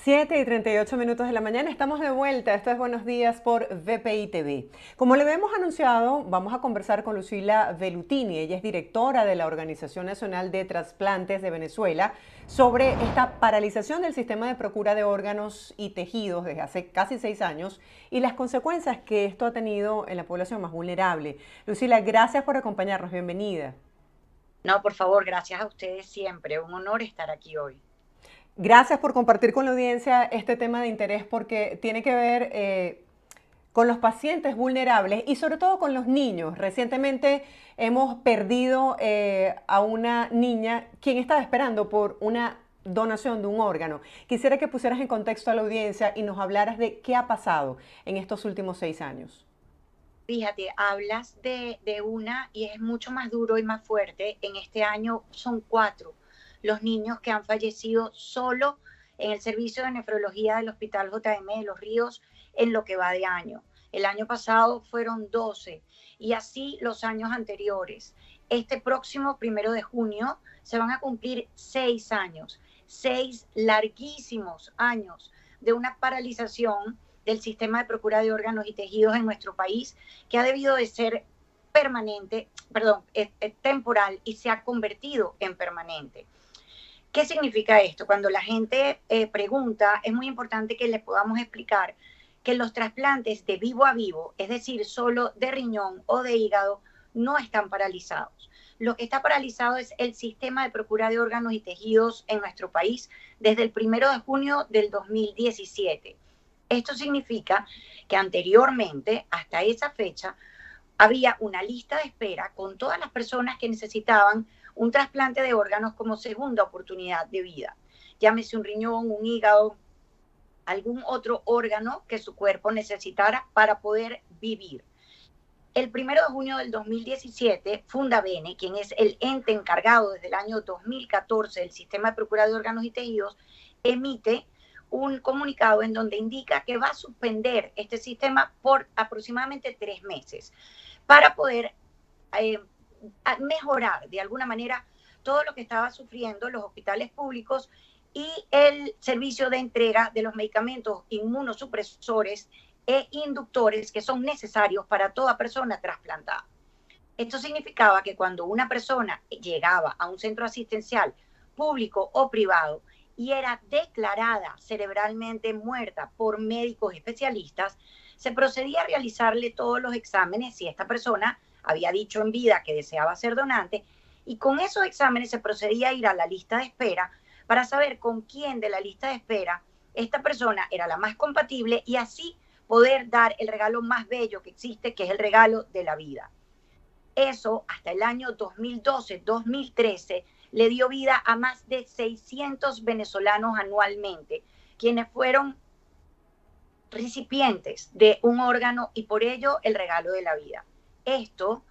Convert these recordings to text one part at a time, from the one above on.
7:38 de la mañana, estamos de vuelta. Esto es Buenos Días por VPI TV. Como le habíamos anunciado, vamos a conversar con Lucila Velutini. Ella es directora de la Organización Nacional de Trasplantes de Venezuela sobre esta paralización del sistema de procura de órganos y tejidos desde hace casi 6 años y las consecuencias que esto ha tenido en la población más vulnerable. Lucila, gracias por acompañarnos. Bienvenida. No, por favor, gracias a ustedes siempre. Un honor estar aquí hoy. Gracias por compartir con la audiencia este tema de interés porque tiene que ver con los pacientes vulnerables y sobre todo con los niños. Recientemente hemos perdido a una niña quien estaba esperando por una donación de un órgano. Quisiera que pusieras en contexto a la audiencia y nos hablaras de qué ha pasado en estos últimos 6 años. Fíjate, hablas de una y es mucho más duro y más fuerte. En este año son 4 los niños que han fallecido solo en el servicio de nefrología del Hospital JM de Los Ríos en lo que va de año. El año pasado fueron 12 y así los años anteriores. Este próximo 1 de junio se van a cumplir 6 años, 6 larguísimos años de una paralización del sistema de procura de órganos y tejidos en nuestro país, que ha debido de ser permanente, perdón, es temporal y se ha convertido en permanente. ¿Qué significa esto? Cuando la gente pregunta, es muy importante que les podamos explicar que los trasplantes de vivo a vivo, es decir, solo de riñón o de hígado, no están paralizados. Lo que está paralizado es el sistema de procura de órganos y tejidos en nuestro país desde el 1 de junio del 2017. Esto significa que anteriormente, hasta esa fecha, había una lista de espera con todas las personas que necesitaban un trasplante de órganos como segunda oportunidad de vida. Llámese un riñón, un hígado, algún otro órgano que su cuerpo necesitara para poder vivir. El 1 de junio del 2017, Fundabene, quien es el ente encargado desde el año 2014 del sistema de procura de órganos y tejidos, emite un comunicado en donde indica que va a suspender este sistema por aproximadamente 3 meses para poder eh, mejorar de alguna manera todo lo que estaba sufriendo los hospitales públicos y el servicio de entrega de los medicamentos inmunosupresores e inductores que son necesarios para toda persona trasplantada. Esto significaba que cuando una persona llegaba a un centro asistencial público o privado y era declarada cerebralmente muerta por médicos especialistas, se procedía a realizarle todos los exámenes si esta persona había dicho en vida que deseaba ser donante, y con esos exámenes se procedía a ir a la lista de espera para saber con quién de la lista de espera esta persona era la más compatible y así poder dar el regalo más bello que existe, que es el regalo de la vida. Eso hasta el año 2012-2013 le dio vida a más de 600 venezolanos anualmente, quienes fueron recipientes de un órgano y por ello el regalo de la vida. Esto,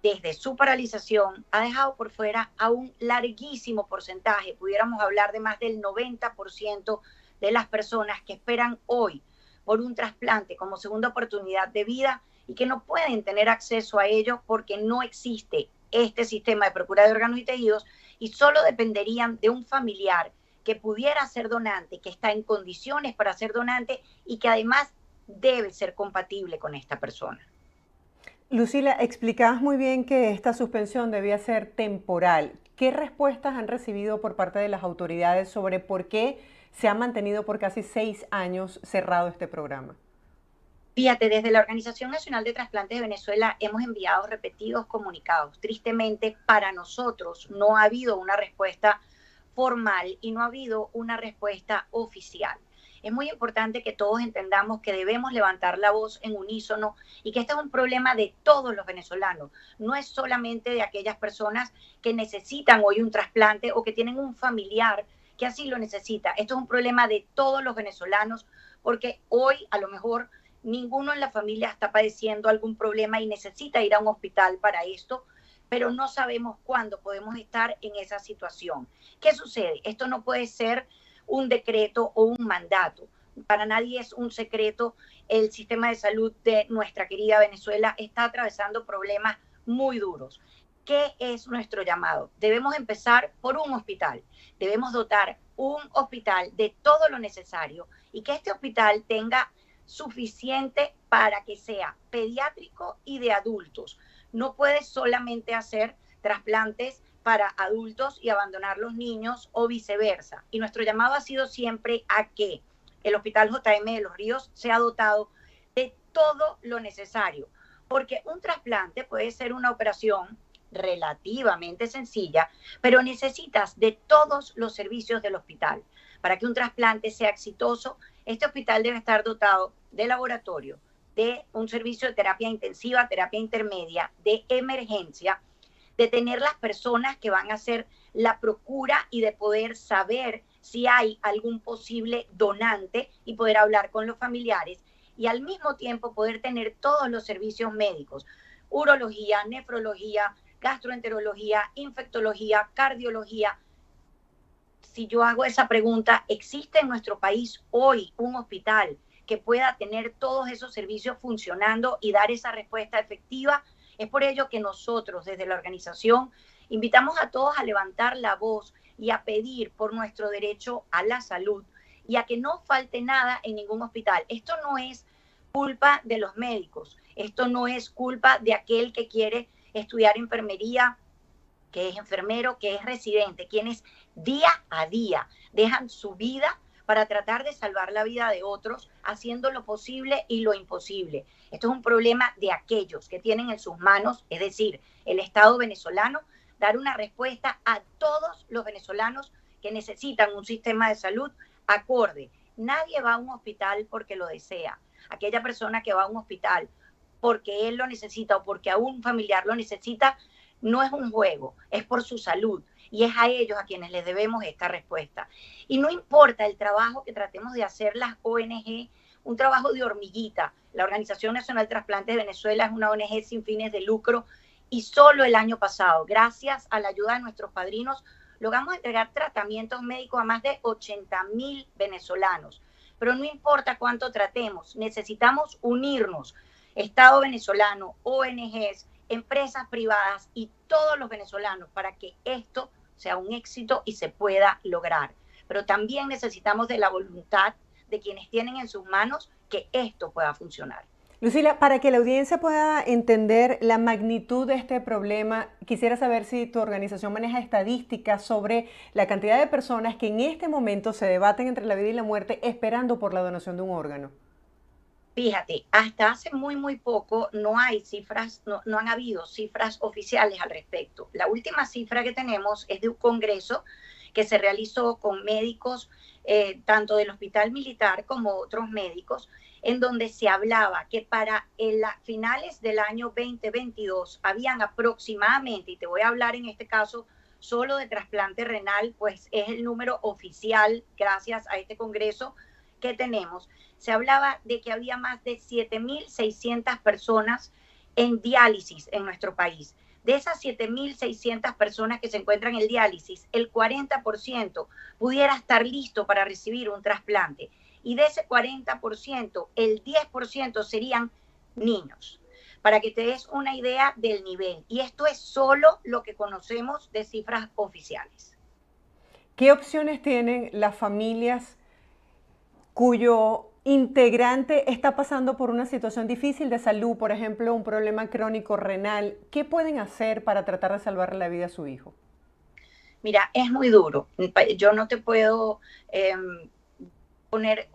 desde su paralización, ha dejado por fuera a un larguísimo porcentaje, pudiéramos hablar de más del 90% de las personas que esperan hoy por un trasplante como segunda oportunidad de vida y que no pueden tener acceso a ello porque no existe este sistema de procura de órganos y tejidos y solo dependerían de un familiar que pudiera ser donante, que está en condiciones para ser donante y que además debe ser compatible con esta persona. Lucila, explicabas muy bien que esta suspensión debía ser temporal. ¿Qué respuestas han recibido por parte de las autoridades sobre por qué se ha mantenido por casi 6 años cerrado este programa? Fíjate, desde la Organización Nacional de Trasplantes de Venezuela hemos enviado repetidos comunicados. Tristemente, para nosotros no ha habido una respuesta formal y no ha habido una respuesta oficial. Es muy importante que todos entendamos que debemos levantar la voz en unísono y que este es un problema de todos los venezolanos. No es solamente de aquellas personas que necesitan hoy un trasplante o que tienen un familiar que así lo necesita. Esto es un problema de todos los venezolanos porque hoy a lo mejor ninguno en la familia está padeciendo algún problema y necesita ir a un hospital para esto, pero no sabemos cuándo podemos estar en esa situación. ¿Qué sucede? Esto no puede ser un decreto o un mandato. Para nadie es un secreto, el sistema de salud de nuestra querida Venezuela está atravesando problemas muy duros. ¿qué es nuestro llamado? Debemos empezar por un hospital. Debemos dotar un hospital de todo lo necesario y que este hospital tenga suficiente para que sea pediátrico y de adultos. No puedes solamente hacer trasplantes para adultos y abandonar los niños o viceversa. Y nuestro llamado ha sido siempre a que el Hospital JM de Los Ríos sea dotado de todo lo necesario, porque un trasplante puede ser una operación relativamente sencilla, pero necesitas de todos los servicios del hospital. Para que un trasplante sea exitoso, este hospital debe estar dotado de laboratorio, de un servicio de terapia intensiva, terapia intermedia, de emergencia, de tener las personas que van a hacer la procura y de poder saber si hay algún posible donante y poder hablar con los familiares y al mismo tiempo poder tener todos los servicios médicos, urología, nefrología, gastroenterología, infectología, cardiología. Si yo hago esa pregunta, ¿existe en nuestro país hoy un hospital que pueda tener todos esos servicios funcionando y dar esa respuesta efectiva? Es por ello que nosotros desde la organización invitamos a todos a levantar la voz y a pedir por nuestro derecho a la salud y a que no falte nada en ningún hospital. Esto no es culpa de los médicos, esto no es culpa de aquel que quiere estudiar enfermería, que es enfermero, que es residente, quienes día a día dejan su vida para tratar de salvar la vida de otros, haciendo lo posible y lo imposible. Esto es un problema de aquellos que tienen en sus manos, es decir, el Estado venezolano, dar una respuesta a todos los venezolanos que necesitan un sistema de salud acorde. Nadie va a un hospital porque lo desea. Aquella persona que va a un hospital porque él lo necesita o porque a un familiar lo necesita, no es un juego, es por su salud y es a ellos a quienes les debemos esta respuesta. Y no importa el trabajo que tratemos de hacer las ONG, un trabajo de hormiguita. La Organización Nacional de Trasplantes de Venezuela es una ONG sin fines de lucro y solo el año pasado, gracias a la ayuda de nuestros padrinos, logramos entregar tratamientos médicos a más de 80,000 venezolanos. Pero no importa cuánto tratemos, necesitamos unirnos. Estado venezolano, ONGs, empresas privadas y todos los venezolanos para que esto sea un éxito y se pueda lograr. Pero también necesitamos de la voluntad de quienes tienen en sus manos que esto pueda funcionar. Lucila, para que la audiencia pueda entender la magnitud de este problema, quisiera saber si tu organización maneja estadísticas sobre la cantidad de personas que en este momento se debaten entre la vida y la muerte esperando por la donación de un órgano. Fíjate, hasta hace muy poco no hay cifras, no han habido cifras oficiales al respecto. La última cifra que tenemos es de un congreso que se realizó con médicos, tanto del Hospital Militar como otros médicos, en donde se hablaba que para finales del año 2022 habían aproximadamente, y te voy a hablar en este caso solo de trasplante renal, pues es el número oficial gracias a este congreso que tenemos, se hablaba de que había más de 7,600 personas en diálisis en nuestro país. De esas 7,600 personas que se encuentran en diálisis, el 40% pudiera estar listo para recibir un trasplante. Y de ese 40%, el 10% serían niños. Para que te des una idea del nivel. Y esto es solo lo que conocemos de cifras oficiales. ¿Qué opciones tienen las familias cuyo integrante está pasando por una situación difícil de salud, por ejemplo, un problema crónico renal? ¿Qué pueden hacer para tratar de salvarle la vida a su hijo? Mira, es muy duro. Yo no te puedo poner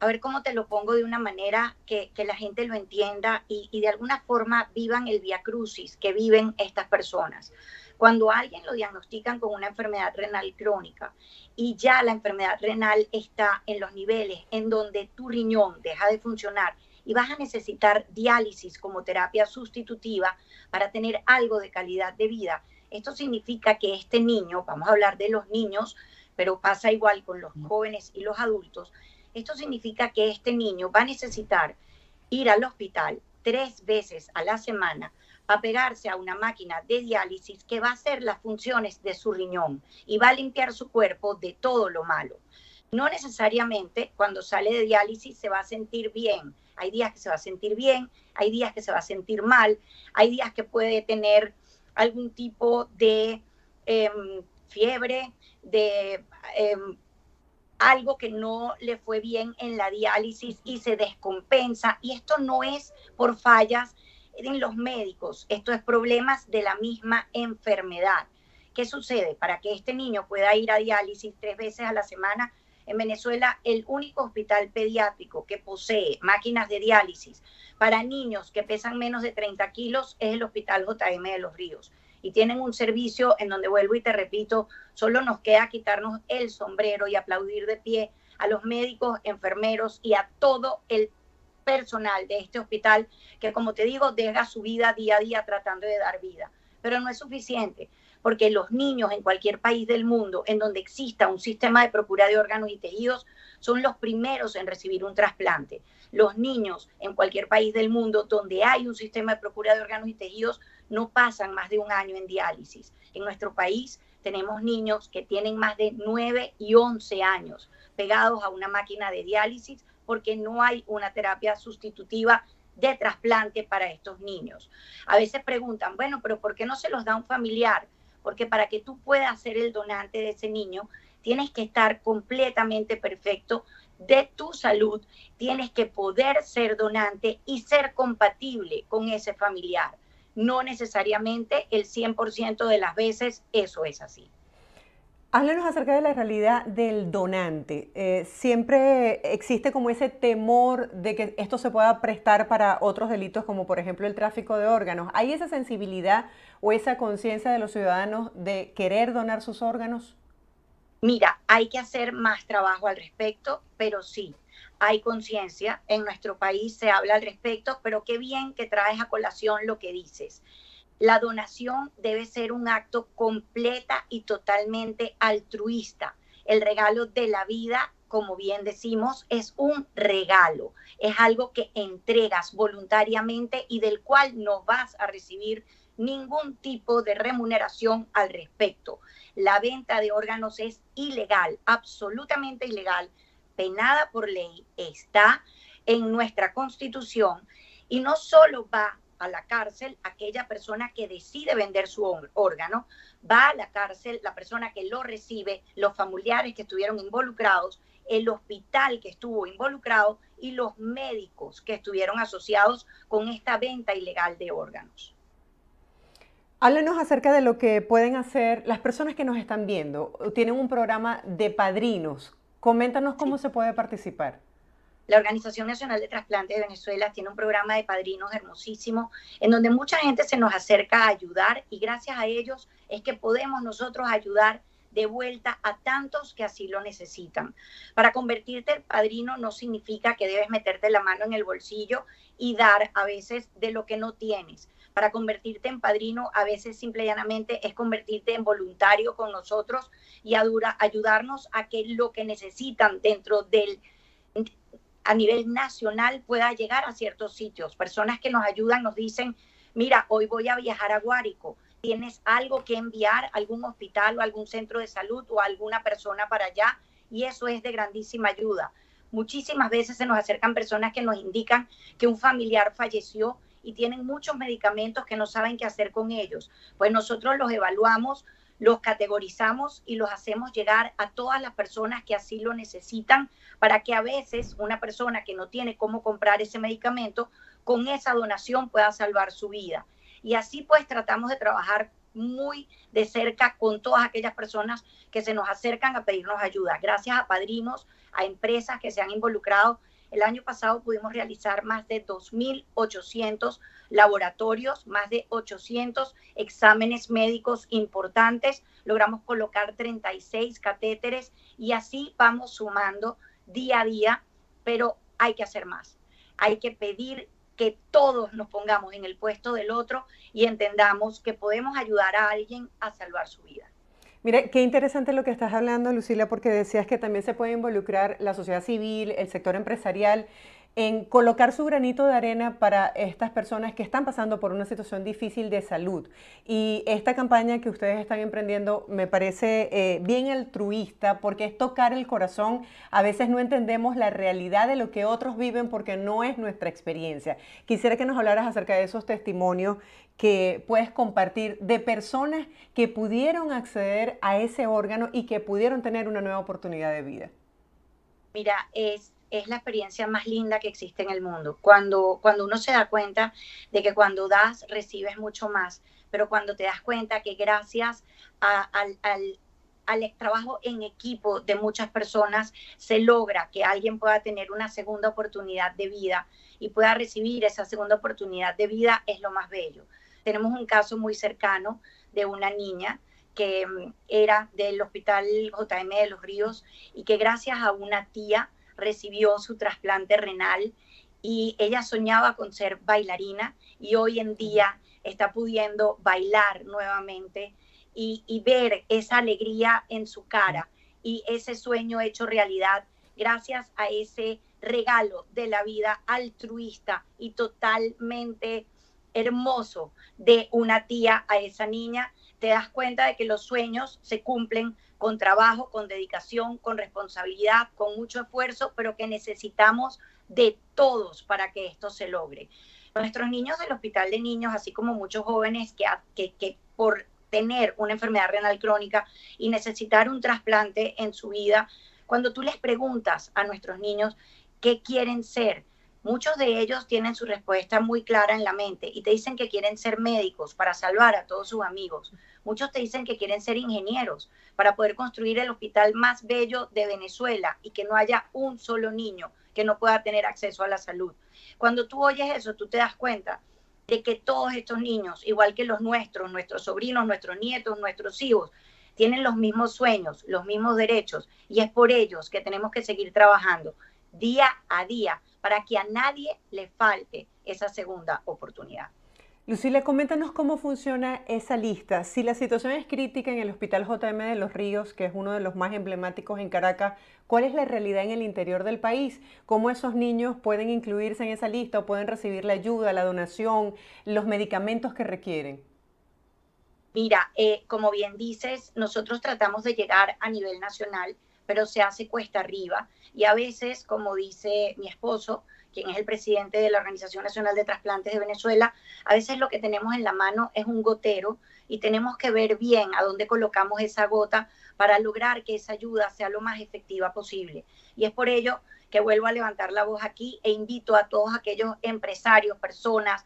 a ver cómo te lo pongo de una manera que la gente lo entienda y de alguna forma vivan el viacrucis que viven estas personas. Cuando a alguien lo diagnostican con una enfermedad renal crónica y ya la enfermedad renal está en los niveles en donde tu riñón deja de funcionar y vas a necesitar diálisis como terapia sustitutiva para tener algo de calidad de vida, esto significa que este niño, vamos a hablar de los niños, pero pasa igual con los jóvenes y los adultos, esto significa que este niño va a necesitar ir al hospital 3 veces a la semana a pegarse a una máquina de diálisis que va a hacer las funciones de su riñón y va a limpiar su cuerpo de todo lo malo. No necesariamente cuando sale de diálisis se va a sentir bien, Hay días que se va a sentir bien, hay días que se va a sentir mal, hay días que puede tener algún tipo de fiebre, de algo que no le fue bien en la diálisis y se descompensa. Y esto no es por fallas en los médicos, esto es problemas de la misma enfermedad. ¿Qué sucede? Para que este niño pueda ir a diálisis 3 veces a la semana, en Venezuela el único hospital pediátrico que posee máquinas de diálisis para niños que pesan menos de 30 kilos es el Hospital JM de Los Ríos. Y tienen un servicio en donde, vuelvo y te repito, solo nos queda quitarnos el sombrero y aplaudir de pie a los médicos, enfermeros y a todo el personal de este hospital que, como te digo, deja su vida día a día tratando de dar vida. Pero no es suficiente, porque los niños en cualquier país del mundo en donde exista un sistema de procura de órganos y tejidos son los primeros en recibir un trasplante. Los niños en cualquier país del mundo donde hay un sistema de procura de órganos y tejidos no pasan más de un año en diálisis. En nuestro país tenemos niños que tienen más de 9 y 11 años pegados a una máquina de diálisis porque no hay una terapia sustitutiva de trasplante para estos niños. A veces preguntan, bueno, pero ¿por qué no se los da un familiar? Porque para que tú puedas ser el donante de ese niño, tienes que estar completamente perfecto de tu salud, tienes que poder ser donante y ser compatible con ese familiar. No necesariamente el 100% de las veces eso es así. Háblanos acerca de la realidad del donante. Siempre existe como ese temor de que esto se pueda prestar para otros delitos, como por ejemplo el tráfico de órganos. ¿Hay esa sensibilidad o esa conciencia de los ciudadanos de querer donar sus órganos? Mira, hay que hacer más trabajo al respecto, pero sí, hay conciencia. En nuestro país se habla al respecto, pero qué bien que traes a colación lo que dices. La donación debe ser un acto completa y totalmente altruista. El regalo de la vida, como bien decimos, es un regalo. Es algo que entregas voluntariamente y del cual no vas a recibir ningún tipo de remuneración al respecto. La venta de órganos es ilegal, absolutamente ilegal, penada por ley, está en nuestra Constitución y no solo va a la cárcel aquella persona que decide vender su órgano, va a la cárcel la persona que lo recibe, los familiares que estuvieron involucrados, el hospital que estuvo involucrado y los médicos que estuvieron asociados con esta venta ilegal de órganos. Háblanos acerca de lo que pueden hacer las personas que nos están viendo. Tienen un programa de padrinos. Coméntanos cómo Sí. se puede participar. La Organización Nacional de Trasplantes de Venezuela tiene un programa de padrinos hermosísimo en donde mucha gente se nos acerca a ayudar y gracias a ellos es que podemos nosotros ayudar de vuelta a tantos que así lo necesitan. Para convertirte en padrino no significa que debes meterte la mano en el bolsillo y dar a veces de lo que no tienes. Para convertirte en padrino a veces simple y llanamente es convertirte en voluntario con nosotros y ayudarnos a que lo que necesitan dentro del a nivel nacional pueda llegar a ciertos sitios. Personas que nos ayudan nos dicen, mira, hoy voy a viajar a Guárico, ¿tienes algo que enviar a algún hospital o algún centro de salud o a alguna persona para allá? Y eso es de grandísima ayuda. Muchísimas veces se nos acercan personas que nos indican que un familiar falleció y tienen muchos medicamentos que no saben qué hacer con ellos. Pues nosotros los evaluamos, los categorizamos y los hacemos llegar a todas las personas que así lo necesitan para que a veces una persona que no tiene cómo comprar ese medicamento, con esa donación pueda salvar su vida. Y así pues tratamos de trabajar muy de cerca con todas aquellas personas que se nos acercan a pedirnos ayuda. Gracias a padrinos, a empresas que se han involucrado. El año pasado pudimos realizar más de 2.800 laboratorios, más de 800 exámenes médicos importantes. Logramos colocar 36 catéteres y así vamos sumando día a día, pero hay que hacer más. Hay que pedir que todos nos pongamos en el puesto del otro y entendamos que podemos ayudar a alguien a salvar su vida. Mire, qué interesante lo que estás hablando, Lucila, porque decías que también se puede involucrar la sociedad civil, el sector empresarial. en colocar su granito de arena para estas personas que están pasando por una situación difícil de salud. Y esta campaña que ustedes están emprendiendo me parece bien altruista porque es tocar el corazón. A veces no entendemos la realidad de lo que otros viven porque no es nuestra experiencia. Quisiera que nos hablaras acerca de esos testimonios que puedes compartir de personas que pudieron acceder a ese órgano y que pudieron tener una nueva oportunidad de vida. Mira, es la experiencia más linda que existe en el mundo. Cuando uno se da cuenta de que cuando das, recibes mucho más, pero cuando te das cuenta que gracias al trabajo en equipo de muchas personas se logra que alguien pueda tener una segunda oportunidad de vida y pueda recibir esa segunda oportunidad de vida, es lo más bello. Tenemos un caso muy cercano de una niña que era del Hospital JM de los Ríos y que gracias a una tía recibió su trasplante renal y ella soñaba con ser bailarina y hoy en día está pudiendo bailar nuevamente y ver esa alegría en su cara y ese sueño hecho realidad gracias a ese regalo de la vida altruista y totalmente hermoso de una tía a esa niña. Te das cuenta de que los sueños se cumplen con trabajo, con dedicación, con responsabilidad, con mucho esfuerzo, pero que necesitamos de todos para que esto se logre. Nuestros niños del Hospital de Niños, así como muchos jóvenes que por tener una enfermedad renal crónica y necesitar un trasplante en su vida, cuando tú les preguntas a nuestros niños qué quieren ser, muchos de ellos tienen su respuesta muy clara en la mente y te dicen que quieren ser médicos para salvar a todos sus amigos. Muchos te dicen que quieren ser ingenieros para poder construir el hospital más bello de Venezuela y que no haya un solo niño que no pueda tener acceso a la salud. Cuando tú oyes eso, tú te das cuenta de que todos estos niños, igual que los nuestros sobrinos, nuestros nietos, nuestros hijos, tienen los mismos sueños, los mismos derechos y es por ellos que tenemos que seguir trabajando día a día para que a nadie le falte esa segunda oportunidad. Lucila, coméntanos cómo funciona esa lista. Si la situación es crítica en el Hospital JM de los Ríos, que es uno de los más emblemáticos en Caracas, ¿cuál es la realidad en el interior del país? ¿Cómo esos niños pueden incluirse en esa lista o pueden recibir la ayuda, la donación, los medicamentos que requieren? Mira, como bien dices, nosotros tratamos de llegar a nivel nacional, pero se hace cuesta arriba. Y a veces, como dice mi esposo, quien es el presidente de la Organización Nacional de Trasplantes de Venezuela, a veces lo que tenemos en la mano es un gotero y tenemos que ver bien a dónde colocamos esa gota para lograr que esa ayuda sea lo más efectiva posible. Y es por ello que vuelvo a levantar la voz aquí e invito a todos aquellos empresarios, personas,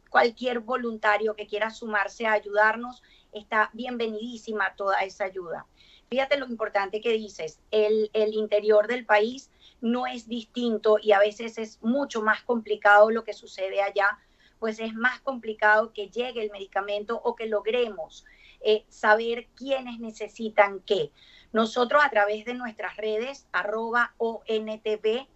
cualquier voluntario que quiera sumarse a ayudarnos, está bienvenidísima toda esa ayuda. Fíjate lo importante que dices, el interior del país no es distinto y a veces es mucho más complicado lo que sucede allá, pues es más complicado que llegue el medicamento o que logremos saber quiénes necesitan qué. Nosotros a través de nuestras redes, @ONTV-VE,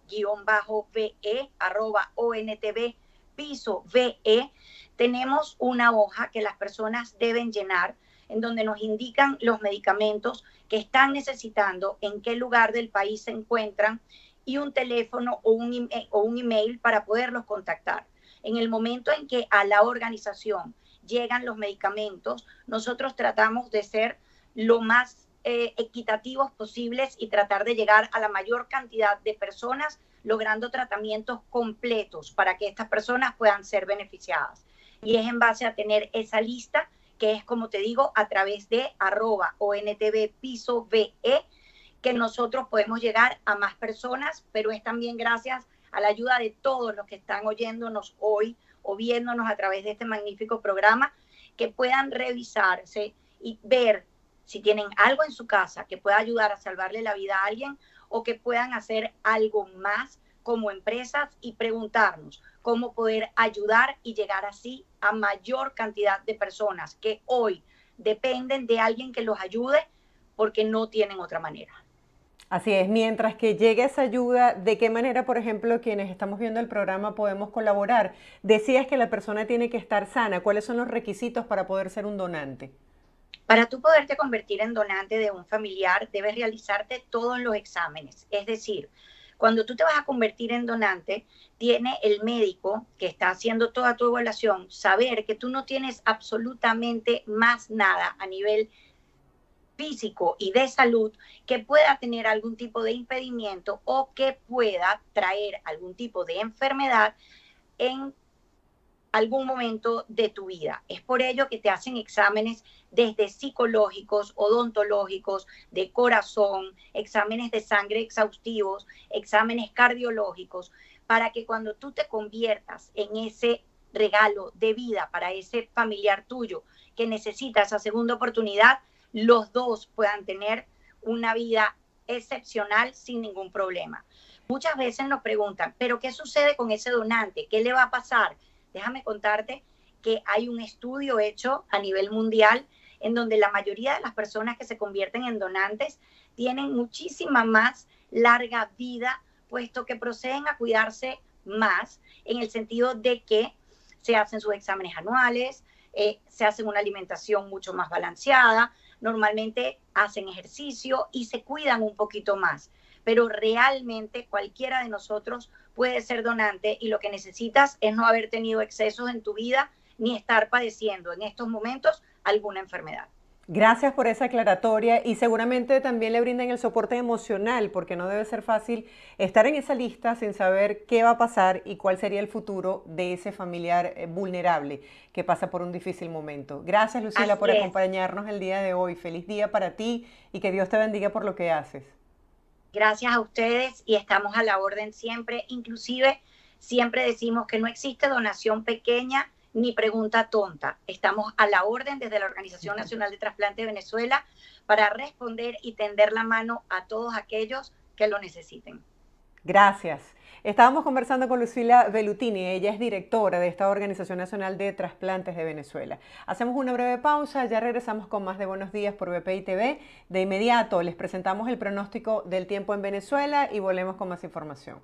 @ONTV piso VE, tenemos una hoja que las personas deben llenar en donde nos indican los medicamentos que están necesitando, en qué lugar del país se encuentran y un teléfono o un email para poderlos contactar. En el momento en que a la organización llegan los medicamentos, nosotros tratamos de ser lo más equitativos posibles y tratar de llegar a la mayor cantidad de personas logrando tratamientos completos para que estas personas puedan ser beneficiadas. Y es en base a tener esa lista que es, como te digo, a través de @ONTV-VE, que nosotros podemos llegar a más personas, pero es también gracias a la ayuda de todos los que están oyéndonos hoy o viéndonos a través de este magnífico programa, que puedan revisarse y ver si tienen algo en su casa que pueda ayudar a salvarle la vida a alguien o que puedan hacer algo más como empresas y preguntarnos cómo poder ayudar y llegar así a mayor cantidad de personas que hoy dependen de alguien que los ayude porque no tienen otra manera. Así es, mientras que llegue esa ayuda, ¿de qué manera, por ejemplo, quienes estamos viendo el programa podemos colaborar? Decías que la persona tiene que estar sana. ¿Cuáles son los requisitos para poder ser un donante? Para tú poderte convertir en donante de un familiar, debes realizarte todos los exámenes. Es decir, Cuando tú te vas a convertir en donante, tiene el médico que está haciendo toda tu evaluación saber que tú no tienes absolutamente más nada a nivel físico y de salud que pueda tener algún tipo de impedimento o que pueda traer algún tipo de enfermedad en algún momento de tu vida. Es por ello que te hacen exámenes desde psicológicos, odontológicos, de corazón, exámenes de sangre exhaustivos, exámenes cardiológicos, para que cuando tú te conviertas en ese regalo de vida para ese familiar tuyo que necesita esa segunda oportunidad, los dos puedan tener una vida excepcional sin ningún problema. Muchas veces nos preguntan, ¿pero qué sucede con ese donante? ¿Qué le va a pasar? Déjame contarte que hay un estudio hecho a nivel mundial en donde la mayoría de las personas que se convierten en donantes tienen muchísima más larga vida, puesto que proceden a cuidarse más en el sentido de que se hacen sus exámenes anuales, se hacen una alimentación mucho más balanceada, normalmente hacen ejercicio y se cuidan un poquito más. Pero realmente cualquiera de nosotros puede ser donante y lo que necesitas es no haber tenido excesos en tu vida ni estar padeciendo en estos momentos alguna enfermedad. Gracias por esa aclaratoria y seguramente también le brindan el soporte emocional porque no debe ser fácil estar en esa lista sin saber qué va a pasar y cuál sería el futuro de ese familiar vulnerable que pasa por un difícil momento. Gracias, Lucila, Así por es. acompañarnos el día de hoy. Feliz día para ti y que Dios te bendiga por lo que haces. Gracias a ustedes y estamos a la orden siempre. Inclusive siempre decimos que no existe donación pequeña ni pregunta tonta. Estamos a la orden desde la Organización Nacional de Trasplante de Venezuela para responder y tender la mano a todos aquellos que lo necesiten. Gracias. Estábamos conversando con Lucila Velutini, ella es directora de esta Organización Nacional de Trasplantes de Venezuela. Hacemos una breve pausa, ya regresamos con más de Buenos Días por BPI TV. De inmediato les presentamos el pronóstico del tiempo en Venezuela y volvemos con más información.